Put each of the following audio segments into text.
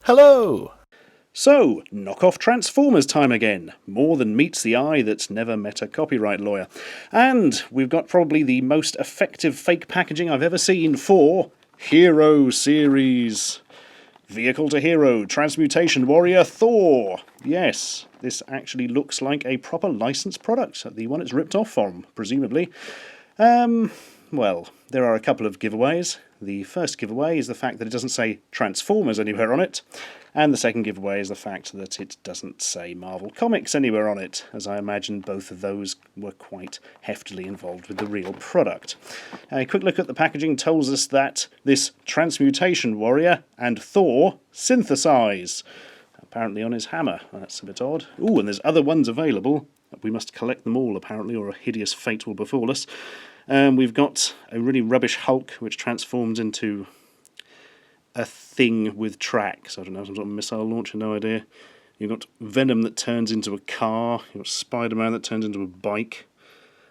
Hello! So, knockoff Transformers time again. More than meets the eye that's never met a copyright lawyer. And we've got probably the most effective fake packaging I've ever seen for Hero Series. Vehicle to Hero, Transmutation Warrior Thor. Yes, this actually looks like a proper licensed product. The one it's ripped off from, presumably. Well, there are a couple of giveaways. The first giveaway is the fact that it doesn't say Transformers anywhere on it, and the second giveaway is the fact that it doesn't say Marvel Comics anywhere on it, as I imagine both of those were quite heftily involved with the real product. A quick look at the packaging tells us that this Transmutation Warrior and Thor synthesize, apparently on his hammer. That's a bit odd. Ooh, and there's other ones available. We must collect them all, apparently, or a hideous fate will befall us. We've got a really rubbish Hulk, which transforms into a thing with tracks. I don't know, some sort of missile launcher, no idea. You've got Venom that turns into a car. You've got Spider-Man that turns into a bike.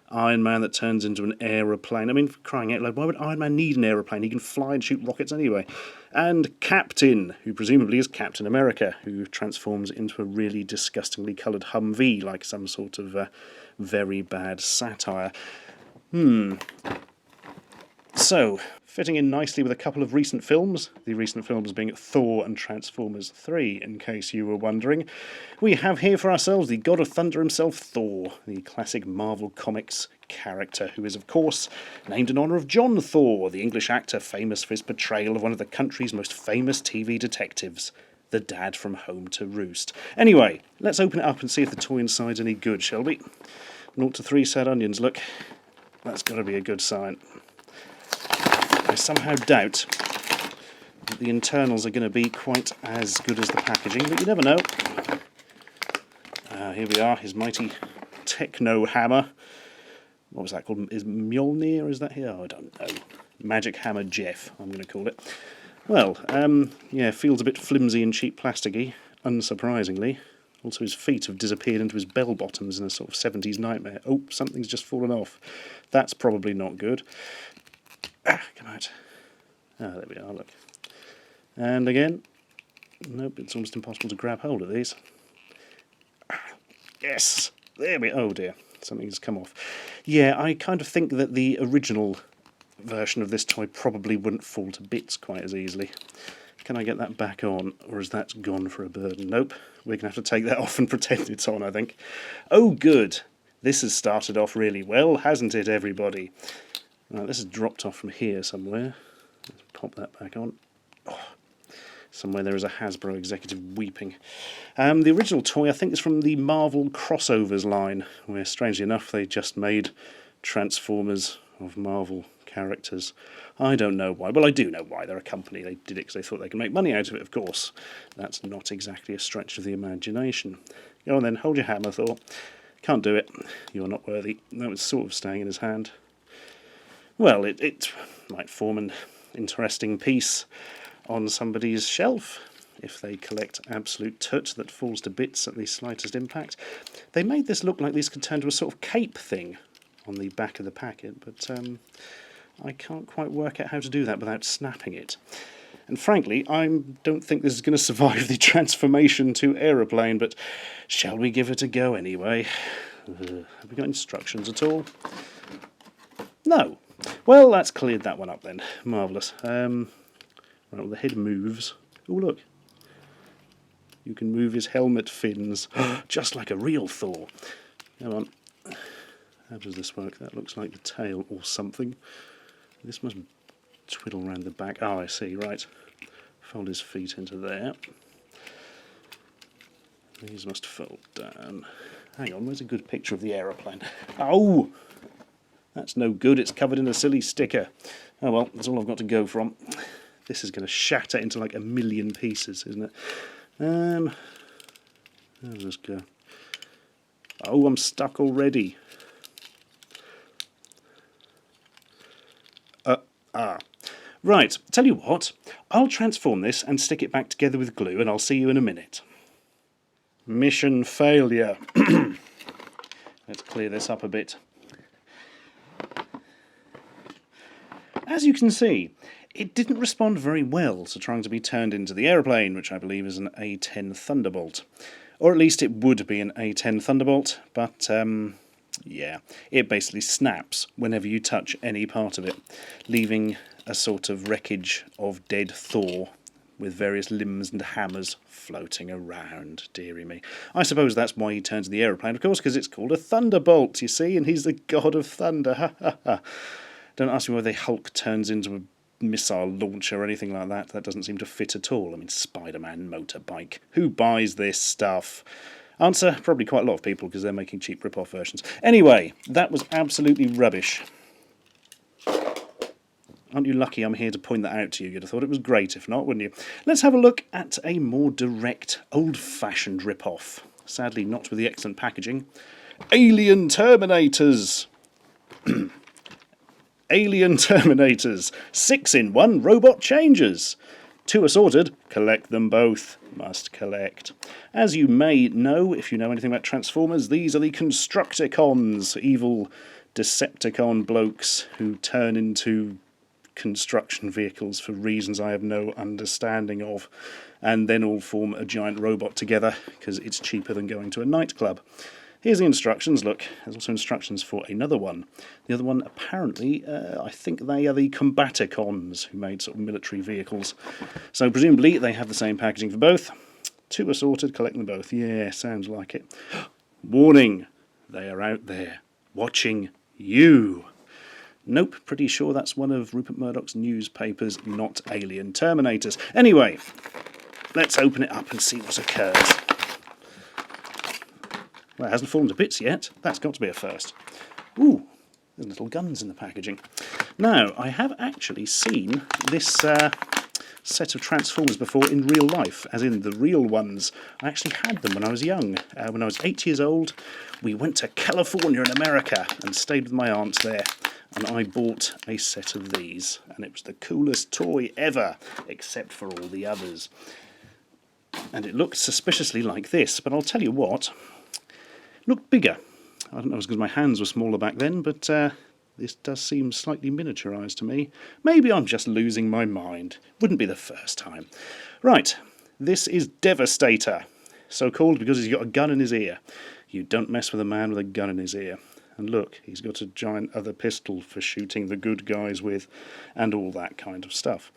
Iron Man that turns into an aeroplane. I mean, for crying out loud, why would Iron Man need an aeroplane? He can fly and shoot rockets anyway. And Captain, who presumably is Captain America, who transforms into a really disgustingly coloured Humvee, like some sort of very bad satire. So, fitting in nicely with a couple of recent films, the recent films being Thor and Transformers 3, in case you were wondering, we have here for ourselves the God of Thunder himself, Thor, the classic Marvel Comics character, who is, of course, named in honour of John Thor, the English actor famous for his portrayal of one of the country's most famous TV detectives, the dad from Home to Roost. Anyway, let's open it up and see if the toy inside's any good, shall we? 0 to 3 sad onions, look. That's got to be a good sign. I somehow doubt that the internals are going to be quite as good as the packaging, but you never know. Here we are, his mighty techno hammer. What was that called? Is Mjolnir, is that here? Oh, I don't know. Magic Hammer Jeff, I'm going to call it. Well, yeah, feels a bit flimsy and cheap plasticky, unsurprisingly. Also, his feet have disappeared into his bell bottoms in a sort of 70s nightmare. Oh, something's just fallen off. That's probably not good. Come out. There we are, look. And again. Nope, it's almost impossible to grab hold of these. Yes! There we oh dear, something's come off. Yeah, I kind of think that the original version of this toy probably wouldn't fall to bits quite as easily. Can I get that back on, or is that gone for a burden? Nope, we're going to have to take that off and pretend it's on, I think. Oh good! This has started off really well, hasn't it, everybody? Right, this has dropped off from here somewhere. Let's pop that back on. Oh, somewhere there is a Hasbro executive weeping. The original toy, I think, is from the Marvel Crossovers line, where, strangely enough, they just made Transformers of Marvel characters. I don't know why. Well, I do know why. They're a company. They did it because they thought they could make money out of it, of course. That's not exactly a stretch of the imagination. Go on then, hold your hammer, Thor. Can't do it. You're not worthy. No, it's sort of staying in his hand. Well, it might form an interesting piece on somebody's shelf if they collect absolute toot that falls to bits at the slightest impact. They made this look like this could turn to a sort of cape thing on the back of the packet, but I can't quite work out how to do that without snapping it. And frankly, I don't think this is going to survive the transformation to aeroplane, but shall we give it a go anyway? Have we got instructions at all? No. Well, that's cleared that one up then. Marvellous. Right, well, the head moves. Oh, look. You can move his helmet fins, just like a real Thor. Come on. How does this work? That looks like the tail or something. This must twiddle around the back. Oh, I see, right. Fold his feet into there. These must fold down. Hang on, where's a good picture of the aeroplane? Oh! That's no good, it's covered in a silly sticker. Oh well, that's all I've got to go from. This is going to shatter into like 1,000,000 pieces, isn't it? How does this go? Oh, I'm stuck already. Right, tell you what, I'll transform this and stick it back together with glue and I'll see you in a minute. Mission failure. Let's clear this up a bit. As you can see, It didn't respond very well to trying to be turned into the aeroplane, which I believe is an A10 Thunderbolt. Or at least it would be an A10 Thunderbolt, but yeah, it basically snaps whenever you touch any part of it, leaving a sort of wreckage of dead Thor with various limbs and hammers floating around, dearie me. I suppose that's why he turns the aeroplane, of course, because it's called a Thunderbolt, you see, and he's the god of thunder. Ha ha ha. Don't ask me whether the Hulk turns into a missile launcher or anything like that. That doesn't seem to fit at all. I mean, Spider-Man motorbike. Who buys this stuff? Answer, probably quite a lot of people, because they're making cheap rip-off versions. Anyway, that was absolutely rubbish. Aren't you lucky I'm here to point that out to you? You'd have thought it was great, if not, wouldn't you? Let's have a look at a more direct, old-fashioned rip-off. Sadly, not with the excellent packaging. Alien Terminators! Alien Terminators. 6-in-1 robot changers. 2 assorted, collect them both. Must collect. As you may know, if you know anything about Transformers, these are the Constructicons, evil Decepticon blokes who turn into construction vehicles for reasons I have no understanding of, and then all form a giant robot together because it's cheaper than going to a nightclub. Here's the instructions. Look, there's also instructions for another one. The other one, apparently, I think they are the Combaticons, who made sort of military vehicles. So presumably they have the same packaging for both. 2 assorted, collect them both. Yeah, sounds like it. Warning, they are out there, watching you. Nope, pretty sure that's one of Rupert Murdoch's newspapers, not Alien Terminators. Anyway, let's open it up and see what occurs. Well, it hasn't fallen to bits yet. That's got to be a first. Ooh, there's little guns in the packaging. Now, I have actually seen this set of Transformers before in real life, as in the real ones. I actually had them when I was young. When I was 8 years old, we went to California in America and stayed with my aunt there. And I bought a set of these. And it was the coolest toy ever, except for all the others. And it looked suspiciously like this, but I'll tell you what. Looked bigger. I don't know if it was because my hands were smaller back then, but this does seem slightly miniaturised to me. Maybe I'm just losing my mind. Wouldn't be the first time. Right, this is Devastator. So called because he's got a gun in his ear. You don't mess with a man with a gun in his ear. And look, he's got a giant other pistol for shooting the good guys with, and all that kind of stuff.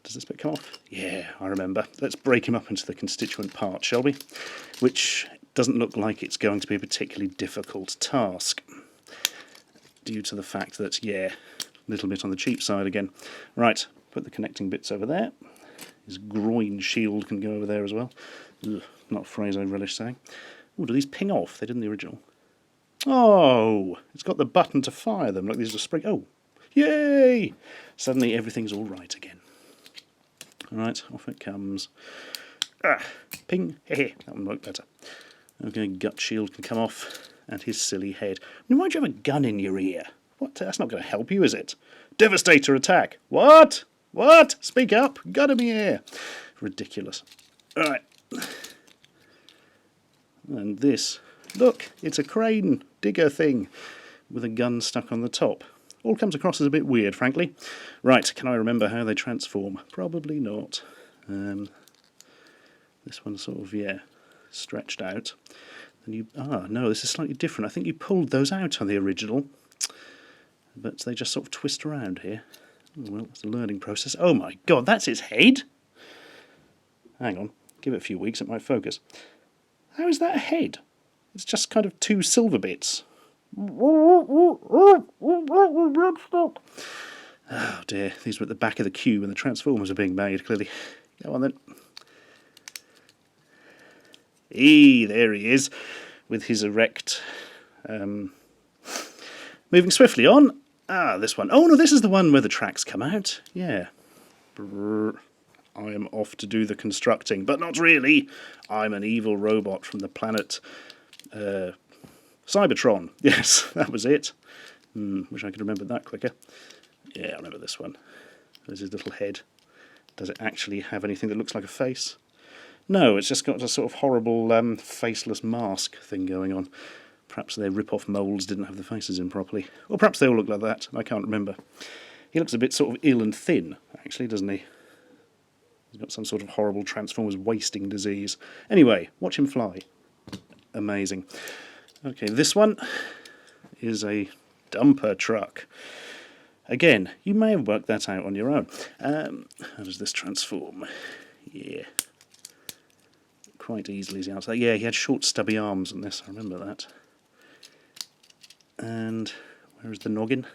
Does this bit come off? Yeah, I remember. Let's break him up into the constituent parts, shall we? Which doesn't look like it's going to be a particularly difficult task, due to the fact that, yeah, a little bit on the cheap side again. Right, put the connecting bits over there. His groin shield can go over there as well. Ugh, not a phrase I relish saying. Oh, do these ping off? They did in the original. Oh, it's got the button to fire them. Look, these are spring. Oh, yay! Suddenly everything's all right again. All right, off it comes. Ah, ping. Hehe, that one worked better. Okay, gut shield can come off, and his silly head. Now, why'd you have a gun in your ear? What? That's not going to help you, is it? Devastator attack. What? What? Speak up. Gun in my ear. Ridiculous. All right. And this. Look, it's a crane digger thing with a gun stuck on the top. All comes across as a bit weird, frankly. Right, can I remember how they transform? Probably not. This one's sort of, yeah, stretched out. Then you, no, this is slightly different. I think you pulled those out on the original, but they just sort of twist around here. Oh, well, it's a learning process. Oh my god, that's its head? Hang on, give it a few weeks, it might focus. How is that a head? It's just kind of 2 silver bits. Oh dear, these were at the back of the queue when the Transformers were being made, clearly. Go on then. There he is, with his erect. Moving swiftly on. This one. Oh no, this is the one where the tracks come out. Yeah. Brrr. I am off to do the constructing, but not really. I'm an evil robot from the planet Cybertron. Yes, that was it. Wish I could remember that quicker. Yeah, I remember this one. There's his little head. Does it actually have anything that looks like a face? No, it's just got a sort of horrible faceless mask thing going on. Perhaps their rip-off moulds didn't have the faces in properly. Or perhaps they all look like that. I can't remember. He looks a bit sort of ill and thin, actually, doesn't he? He's got some sort of horrible Transformers wasting disease. Anyway, watch him fly. Amazing. Okay, this one is a dumper truck. Again, you may have worked that out on your own. How does this transform? Yeah. Quite easily is the answer. Yeah, he had short stubby arms on this, I remember that. And where is the noggin?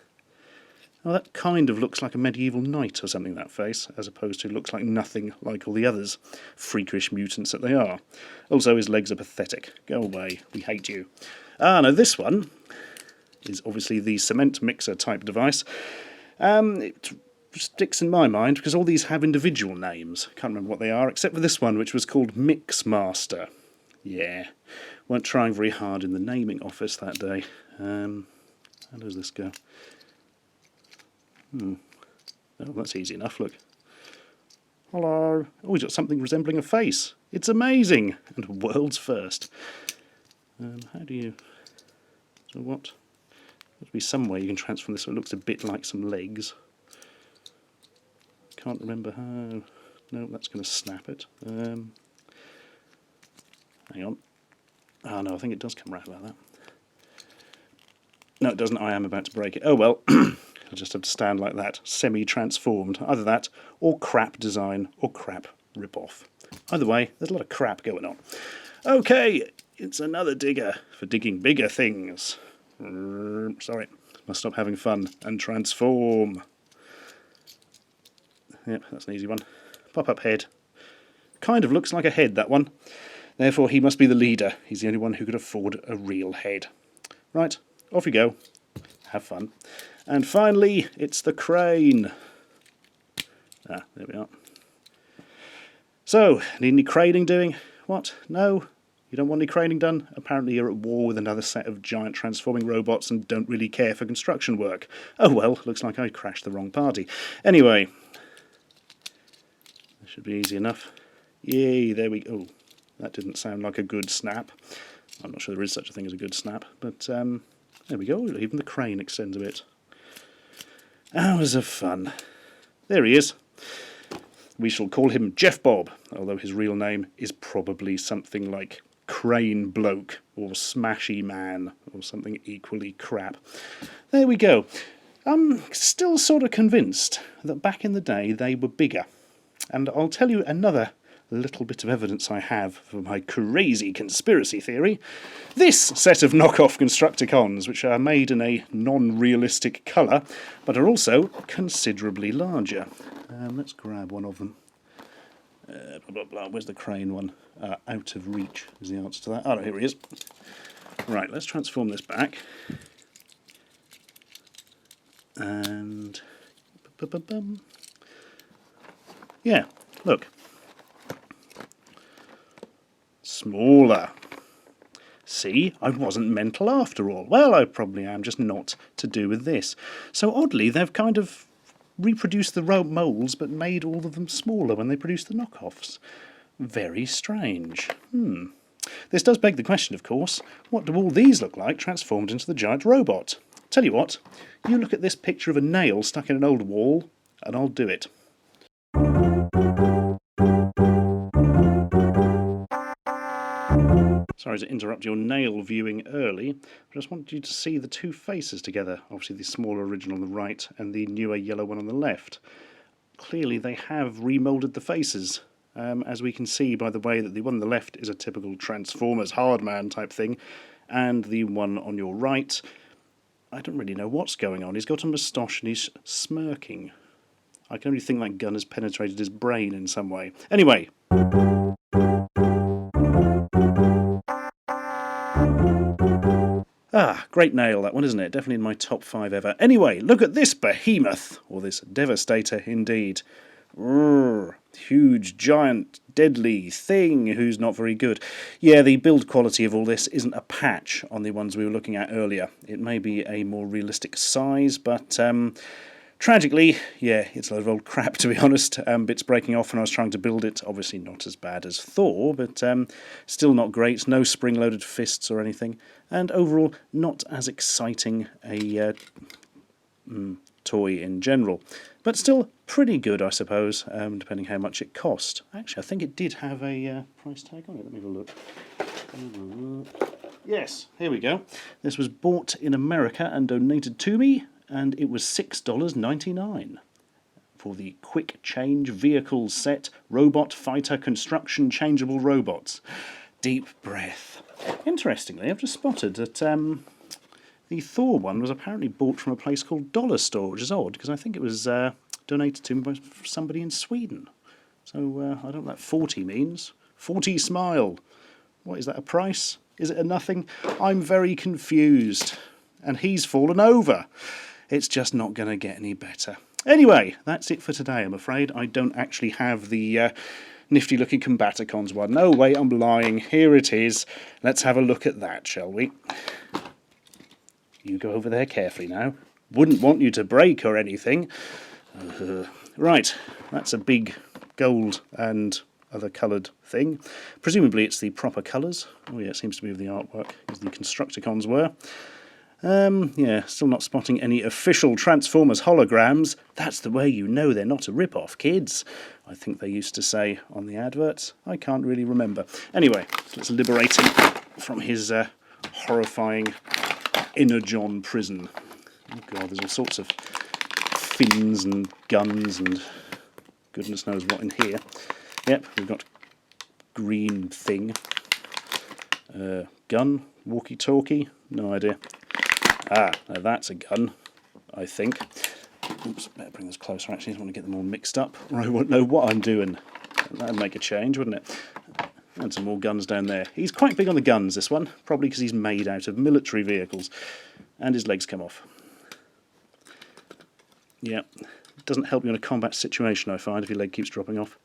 Oh, that kind of looks like a medieval knight or something, that face, as opposed to looks like nothing like all the others, freakish mutants that they are. Also, his legs are pathetic. Go away, we hate you. Ah, no, this one is obviously the cement mixer type device. It sticks in my mind because all these have individual names. Can't remember what they are, except for this one, which was called Mixmaster. Yeah, weren't trying very hard in the naming office that day. How does this go? Oh, that's easy enough, look. Hello. Oh, he's got something resembling a face. It's amazing! And a world's first. How do you... So what? There'll be some way you can transform this so it looks a bit like some legs. Can't remember how... No, that's going to snap it. Hang on. Oh no, I think it does come right like that. No, it doesn't. I am about to break it. Oh well. I'll just have to stand like that, semi-transformed. Either that, or crap design, or crap rip-off. Either way, there's a lot of crap going on. Okay, it's another digger for digging bigger things. Sorry, must stop having fun and transform. Yep, that's an easy one. Pop-up head. Kind of looks like a head, that one. Therefore, he must be the leader. He's the only one who could afford a real head. Right, off you go. Have fun. And finally, it's the crane. Ah, there we are. So, need any craning doing? What? No? You don't want any craning done? Apparently you're at war with another set of giant transforming robots and don't really care for construction work. Oh well, looks like I crashed the wrong party. Anyway, this should be easy enough. Yay, there we go. Oh, that didn't sound like a good snap. I'm not sure there is such a thing as a good snap, but there we go. Even the crane extends a bit. Hours of fun. There he is. We shall call him Jeff Bob, although his real name is probably something like Crane Bloke or Smashy Man or something equally crap. There we go. I'm still sort of convinced that back in the day they were bigger. And I'll tell you another little bit of evidence I have for my crazy conspiracy theory. This set of knockoff Constructicons, which are made in a non-realistic colour, but are also considerably larger. Let's grab one of them. Blah, blah, blah. Where's the crane one? Out of reach is the answer to that. Oh, no, here he is. Right, let's transform this back. And... yeah, look. Smaller. See, I wasn't mental after all. Well, I probably am, just not to do with this. So oddly, they've kind of reproduced the moulds, but made all of them smaller when they produced the knockoffs. Very strange. This does beg the question, of course, what do all these look like transformed into the giant robot? Tell you what, you look at this picture of a nail stuck in an old wall, and I'll do it. Sorry to interrupt your nail viewing early, I just wanted you to see the two faces together, obviously the smaller original on the right and the newer yellow one on the left. Clearly they have remoulded the faces, as we can see by the way that the one on the left is a typical Transformers Hardman type thing, and the one on your right, I don't really know what's going on. He's got a moustache and he's smirking. I can only think that gun has penetrated his brain in some way. Anyway. Ah, great nail that one, isn't it? Definitely in my top 5 ever. Anyway, look at this behemoth, or this Devastator indeed. Huge, giant, deadly thing who's not very good. Yeah, the build quality of all this isn't a patch on the ones we were looking at earlier. It may be a more realistic size, but tragically, yeah, it's a load of old crap, to be honest. Bits breaking off when I was trying to build it. Obviously not as bad as Thor, but still not great. No spring-loaded fists or anything. And overall, not as exciting a toy in general. But still pretty good, I suppose, depending how much it cost. Actually, I think it did have a price tag on it. Let me have a look. Yes, here we go. This was bought in America and donated to me, and it was $6.99 for the Quick Change Vehicles Set Robot Fighter Construction Changeable Robots. Deep breath. Interestingly, I've just spotted that the Thor one was apparently bought from a place called Dollar Store, which is odd, because I think it was donated to me by somebody in Sweden. So I don't know what that 40 means. 40 smile. What is that, a price? Is it a nothing? I'm very confused. And he's fallen over. It's just not going to get any better. Anyway, that's it for today, I'm afraid. I don't actually have the nifty-looking Combaticons one. No, wait, I'm lying. Here it is. Let's have a look at that, shall we? You go over there carefully now. Wouldn't want you to break or anything. Right, that's a big gold and other coloured thing. Presumably it's the proper colours. Oh yeah, it seems to be with the artwork, as the Constructicons were. Yeah, still not spotting any official Transformers holograms. That's the way you know they're not a rip-off, kids. I think they used to say on the adverts. I can't really remember. Anyway, let's liberate him from his horrifying Energon prison. Oh god, there's all sorts of fins and guns and goodness knows what in here. Yep, we've got green thing. Gun, walkie-talkie, no idea. Ah, now that's a gun, I think. Oops, better bring this closer actually, I don't want to get them all mixed up, or I won't know what I'm doing. That'd make a change, wouldn't it? And some more guns down there. He's quite big on the guns, this one, probably because he's made out of military vehicles. And his legs come off. Yeah, it doesn't help you in a combat situation, I find, if your leg keeps dropping off.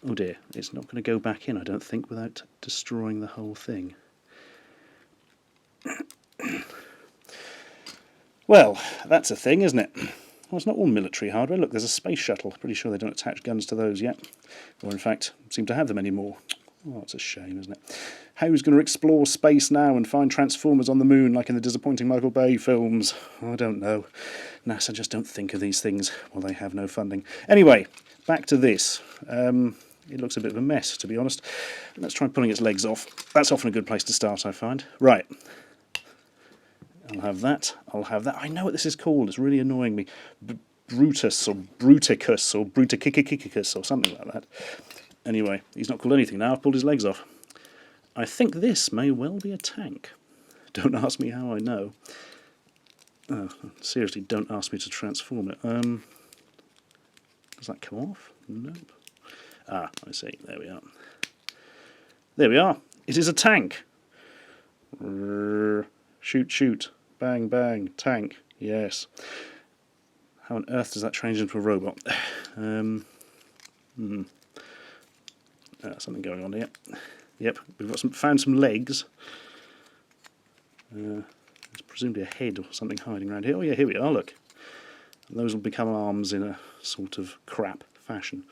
Oh dear, it's not going to go back in, I don't think, without destroying the whole thing. Well, that's a thing, isn't it? Well, it's not all military hardware. Look, there's a space shuttle. Pretty sure they don't attach guns to those yet. Or, in fact, seem to have them anymore. Oh, it's a shame, isn't it? Who's going to explore space now and find Transformers on the moon like in the disappointing Michael Bay films? I don't know. NASA just don't think of these things while they have no funding. Anyway, back to this. It looks a bit of a mess, to be honest. Let's try pulling its legs off. That's often a good place to start, I find. Right. I'll have that. I'll have that. I know what this is called. It's really annoying me. Brutus or Bruticus or Bruticicicicus or something like that. Anyway, he's not called anything now. I've pulled his legs off. I think this may well be a tank. Don't ask me how I know. Oh, seriously, don't ask me to transform it. Does that come off? Nope. Ah, I see. There we are. There we are. It is a tank. Shoot, shoot. Bang, bang. Tank. Yes. How on earth does that change into a robot? Something going on here. Yep, we've got found some legs. There's presumably a head or something hiding around here. Oh yeah, here we are, look. And those will become arms in a sort of crap fashion.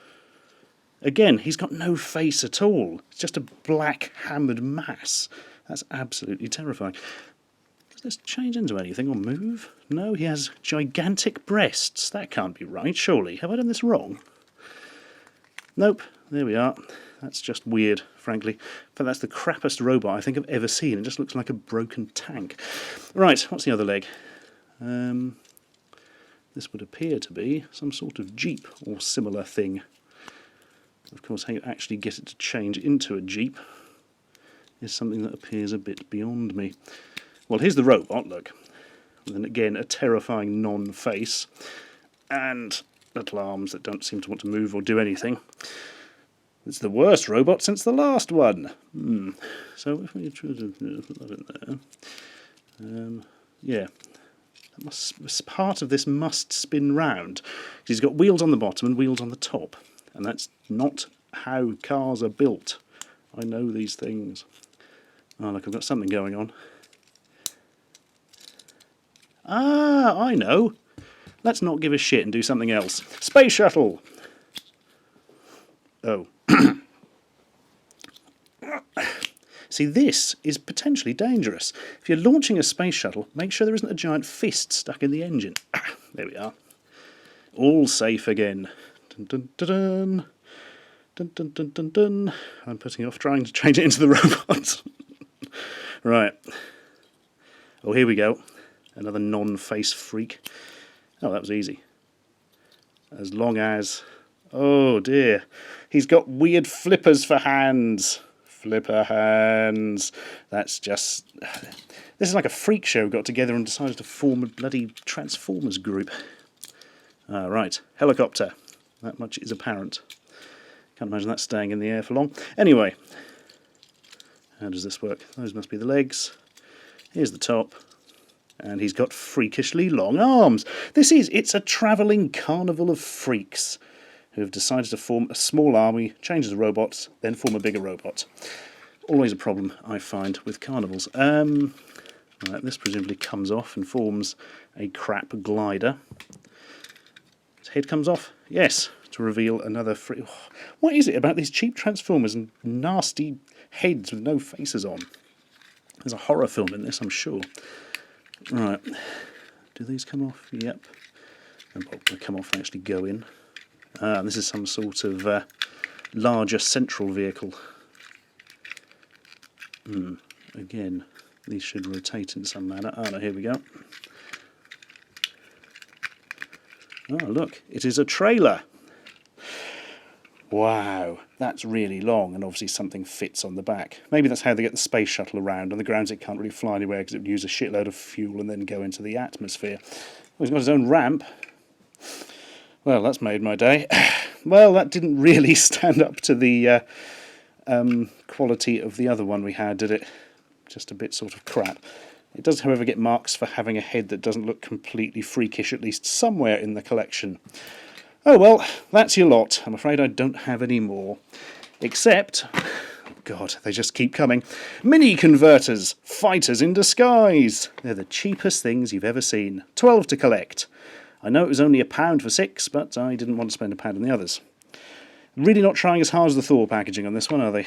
Again, he's got no face at all. It's just a black hammered mass. That's absolutely terrifying. Does this change into anything or move? No, he has gigantic breasts. That can't be right, surely. Have I done this wrong? Nope, there we are. That's just weird, frankly. But that's the crappiest robot I think I've ever seen. It just looks like a broken tank. Right, what's the other leg? This would appear to be some sort of Jeep or similar thing. Of course, how you actually get it to change into a Jeep is something that appears a bit beyond me. Well, here's the robot, look. And then again, a terrifying non-face. And little arms that don't seem to want to move or do anything. It's the worst robot since the last one. So if we try to put that in there, yeah, part of this must spin round. He's got wheels on the bottom and wheels on the top, and that's not how cars are built. I know these things. Oh look, I've got something going on. Ah, I know. Let's not give a shit and do something else. Space shuttle. Oh. See, this is potentially dangerous. If you're launching a space shuttle, make sure there isn't a giant fist stuck in the engine. There we are. All safe again. Dun, dun, dun, dun. Dun, dun, dun, dun, dun. I'm putting off trying to change it into the robot. Right. Oh, here we go. Another non-face freak. Oh, that was easy. As long as... Oh, dear. He's got weird flippers for hands. Flipper hands. That's just... This is like a freak show got together and decided to form a bloody Transformers group. Right. Helicopter. That much is apparent. Can't imagine that staying in the air for long. Anyway. How does this work? Those must be the legs. Here's the top. And he's got freakishly long arms. It's a travelling carnival of freaks who have decided to form a small army, change the robots, then form a bigger robot. Always a problem, I find, with carnivals. Right, this presumably comes off and forms a crap glider. His head comes off? Yes, to reveal another freak. What is it about these cheap Transformers and nasty heads with no faces on? There's a horror film in this, I'm sure. Right, do these come off? Yep. And they come off and actually go in. This is some sort of larger central vehicle. Again, these should rotate in some manner. Oh no, here we go. Oh look, it is a trailer. Wow, that's really long, and obviously something fits on the back. Maybe that's how they get the space shuttle around. On the grounds it can't really fly anywhere because it would use a shitload of fuel and then go into the atmosphere. Well, he's got his own ramp. Well, that's made my day. Well, that didn't really stand up to the quality of the other one we had, did it? Just a bit sort of crap. It does, however, get marks for having a head that doesn't look completely freakish, at least somewhere in the collection. Oh well, that's your lot. I'm afraid I don't have any more. Except, God, they just keep coming. Mini converters, fighters in disguise. They're the cheapest things you've ever seen. 12 to collect. I know it was only £1 for 6, but I didn't want to spend £1 on the others. Really not trying as hard as the Thor packaging on this one, are they?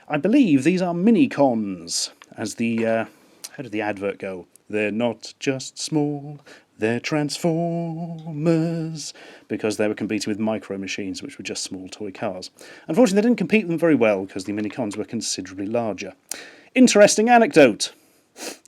I believe these are mini-cons, as the, how did the advert go? They're not just small, they're Transformers, because they were competing with micro machines, which were just small toy cars. Unfortunately, they didn't compete with them very well, because the mini-cons were considerably larger. Interesting anecdote.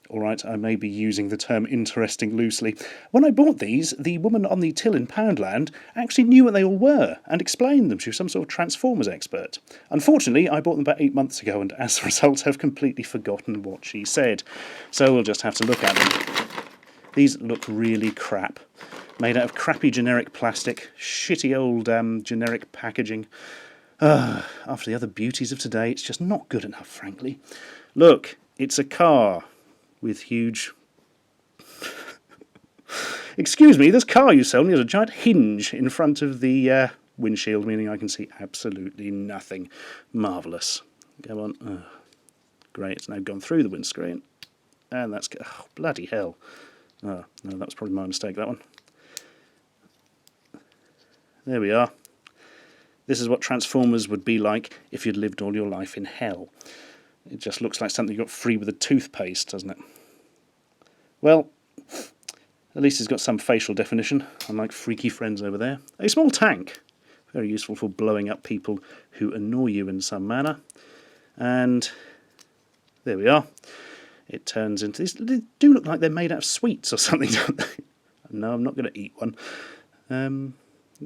Alright, I may be using the term interesting loosely. When I bought these, the woman on the till in Poundland actually knew what they all were, and explained them. She was some sort of Transformers expert. Unfortunately, I bought them about 8 months ago, and as a result have completely forgotten what she said. So we'll just have to look at them. These look really crap. Made out of crappy generic plastic, shitty old generic packaging. After the other beauties of today, it's just not good enough, frankly. Look, it's a car with huge... Excuse me, this car you sold me has a giant hinge in front of the windshield, meaning I can see absolutely nothing. Marvellous. Go on. Oh, great, it's now gone through the windscreen. And that's... Oh, bloody hell. Oh, no, that was probably my mistake, that one. There we are. This is what Transformers would be like if you'd lived all your life in hell. It just looks like something you got free with a toothpaste, doesn't it? Well, at least it's got some facial definition, unlike freaky friends over there. A small tank. Very useful for blowing up people who annoy you in some manner. And there we are. It turns into these. They do look like they're made out of sweets or something, don't they? No, I'm not going to eat one. I'm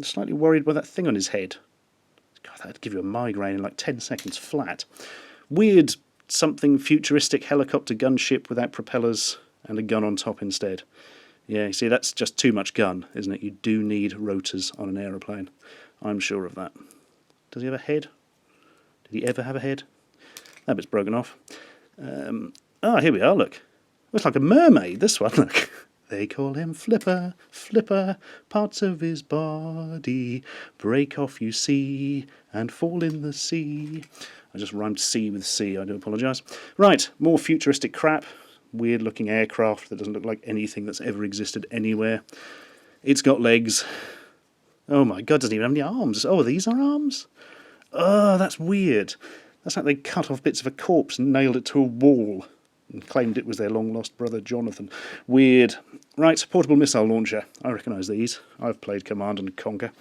slightly worried by that thing on his head. God, that'd give you a migraine in like 10 seconds flat. Weird something futuristic helicopter gunship without propellers and a gun on top instead. Yeah, you see, that's just too much gun, isn't it? You do need rotors on an aeroplane. I'm sure of that. Does he have a head? Did he ever have a head? That bit's broken off. Here we are, look. Looks like a mermaid, this one, look. They call him Flipper, Flipper, parts of his body break off, you see, and fall in the sea. I just rhymed sea with sea, I do apologise. Right, more futuristic crap. Weird-looking aircraft that doesn't look like anything that's ever existed anywhere. It's got legs. Oh my god, doesn't even have any arms. Oh, these are arms? Oh, that's weird. That's like they cut off bits of a corpse and nailed it to a wall. and claimed it was their long-lost brother Jonathan. Weird. Right, portable missile launcher. I recognise these. I've played Command and Conquer.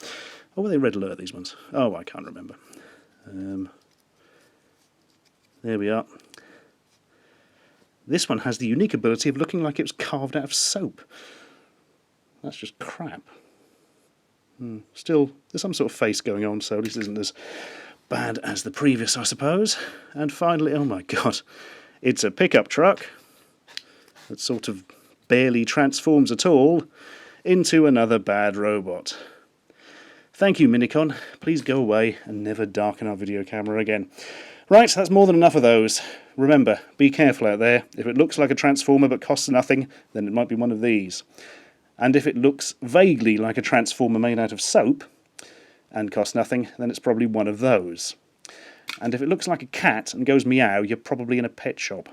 Or were they Red Alert, these ones? Oh, I can't remember. There we are. This one has the unique ability of looking like it was carved out of soap. That's just crap. Still, there's some sort of face going on, so this isn't as bad as the previous, I suppose. And finally, oh my god, it's a pickup truck that sort of barely transforms at all into another bad robot. Thank you, Minicon. Please go away and never darken our video camera again. Right, that's more than enough of those. Remember, be careful out there. If it looks like a transformer but costs nothing, then it might be one of these. And if it looks vaguely like a transformer made out of soap and costs nothing, then it's probably one of those. And if it looks like a cat and goes meow, you're probably in a pet shop.